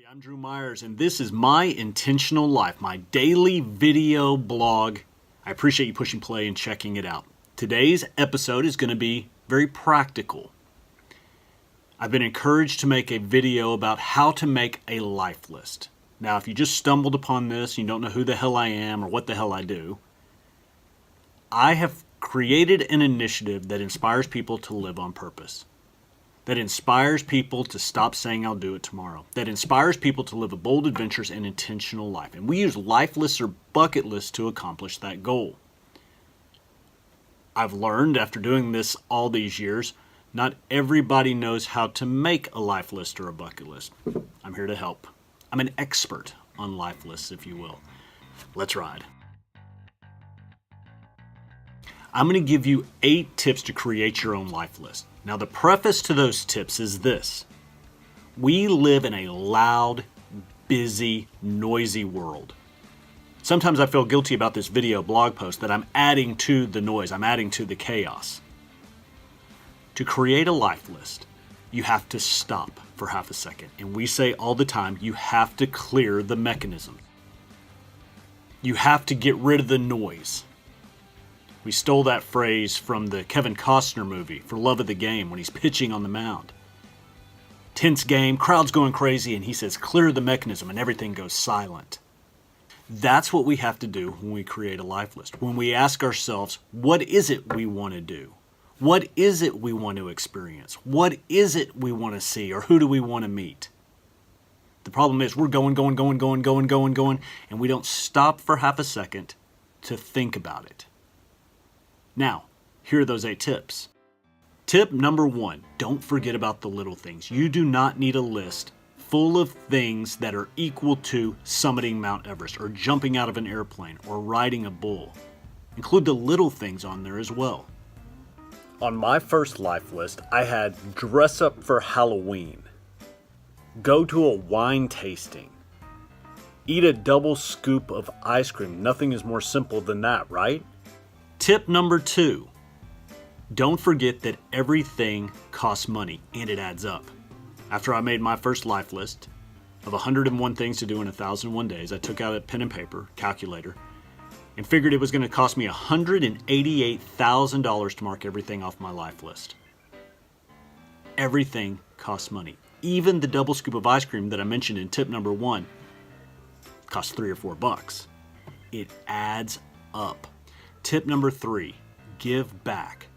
I'm Drew Myers, and this is My Intentional Life, my daily video blog. I appreciate you pushing play and checking it out. Today's episode is going to be very practical. I've been encouraged to make a video about how to make a life list. Now, if you just stumbled upon this, you don't know who the hell I am or what the hell I do, I have created an initiative that inspires people to live on purpose. That inspires people to stop saying I'll do it tomorrow. That inspires people to live a bold, adventurous, and intentional life. And we use life lists or bucket lists to accomplish that goal. I've learned after doing this all these years, not everybody knows how to make a life list or a bucket list. I'm here to help. I'm an expert on life lists, if you will. Let's ride. I'm going to give you 8 tips to create your own life list. Now, the preface to those tips is this. We live in a loud, busy, noisy world. Sometimes I feel guilty about this video blog post that I'm adding to the noise. I'm adding to the chaos. To create a life list, you have to stop for half a second. And we say all the time, you have to clear the mechanism. You have to get rid of the noise. We stole that phrase from the Kevin Costner movie, For Love of the Game, when he's pitching on the mound. Tense game, crowd's going crazy, and he says, clear the mechanism, and everything goes silent. That's what we have to do when we create a life list. When we ask ourselves, what is it we want to do? What is it we want to experience? What is it we want to see, or who do we want to meet? The problem is we're going, and we don't stop for half a second to think about it. Now, here are those 8 tips. Tip number 1, don't forget about the little things. You do not need a list full of things that are equal to summiting Mount Everest or jumping out of an airplane or riding a bull. Include the little things on there as well. On my first life list, I had dress up for Halloween, go to a wine tasting, eat a double scoop of ice cream. Nothing is more simple than that, right? Tip number 2, don't forget that everything costs money and it adds up. After I made my first life list of 101 things to do in 1,001 days, I took out a pen and paper calculator and figured it was going to cost me $188,000 to mark everything off my life list. Everything costs money. Even the double scoop of ice cream that I mentioned in tip number 1 costs $3 or $4. It adds up. Tip number 3, give back.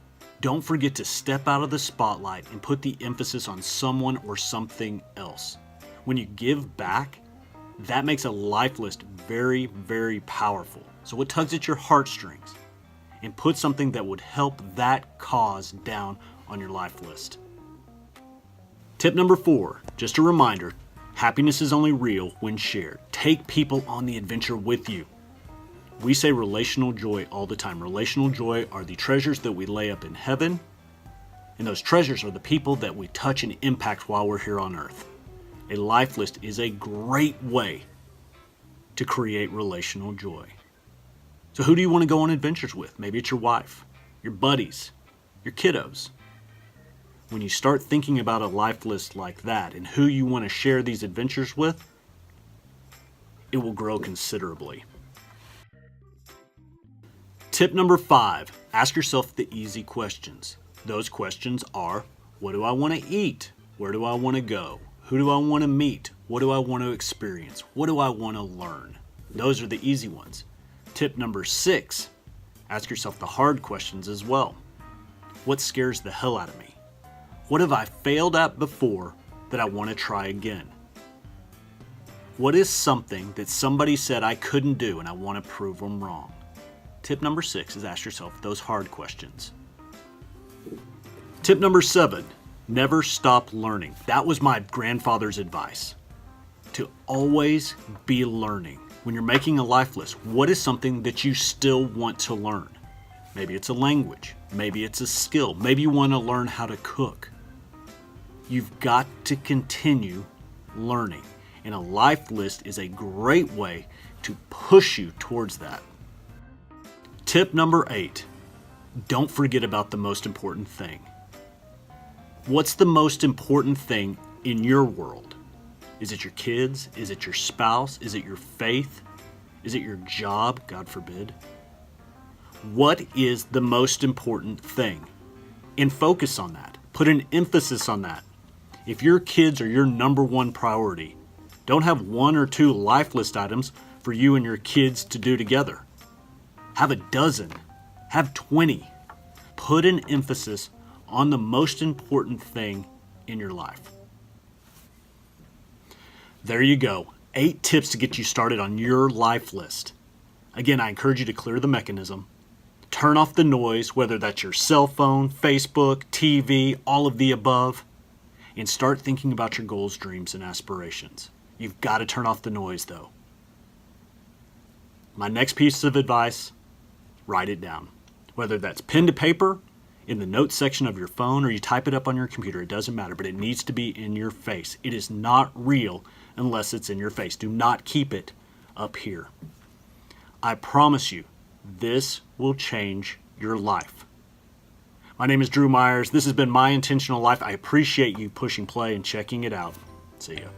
Don't forget to step out of the spotlight and put the emphasis on someone or something else. When you give back, that makes a life list very, very powerful. So it tugs at your heartstrings and put something that would help that cause down on your life list. Tip number 4, just a reminder, happiness is only real when shared. Take people on the adventure with you. We say relational joy all the time. Relational joy are the treasures that we lay up in heaven, and those treasures are the people that we touch and impact while we're here on earth. A life list is a great way to create relational joy. So who do you want to go on adventures with? Maybe it's your wife, your buddies, your kiddos. When you start thinking about a life list like that and who you want to share these adventures with, it will grow considerably. Tip number 5, ask yourself the easy questions. Those questions are, what do I want to eat? Where do I want to go? Who do I want to meet? What do I want to experience? What do I want to learn? Those are the easy ones. Tip number 6, ask yourself the hard questions as well. What scares the hell out of me? What have I failed at before that I want to try again? What is something that somebody said I couldn't do and I want to prove them wrong? Tip number 6 is ask yourself those hard questions. Tip number 7, never stop learning. That was my grandfather's advice. To always be learning. When you're making a life list, what is something that you still want to learn? Maybe it's a language. Maybe it's a skill. Maybe you want to learn how to cook. You've got to continue learning. And a life list is a great way to push you towards that. Tip number 8, don't forget about the most important thing. What's the most important thing in your world? Is it your kids? Is it your spouse? Is it your faith? Is it your job? God forbid. What is the most important thing? And focus on that. Put an emphasis on that. If your kids are your number one priority, don't have 1 or 2 life list items for you and your kids to do together. Have a dozen. Have 20. Put an emphasis on the most important thing in your life. There you go. 8 tips to get you started on your life list. Again, I encourage you to clear the mechanism. Turn off the noise, whether that's your cell phone, Facebook, TV, all of the above, and start thinking about your goals, dreams, and aspirations. You've got to turn off the noise, though. My next piece of advice, write it down. Whether that's pen to paper, in the notes section of your phone, or you type it up on your computer, it doesn't matter, but it needs to be in your face. It is not real unless it's in your face. Do not keep it up here. I promise you, this will change your life. My name is Drew Myers. This has been My Intentional Life. I appreciate you pushing play and checking it out. See ya.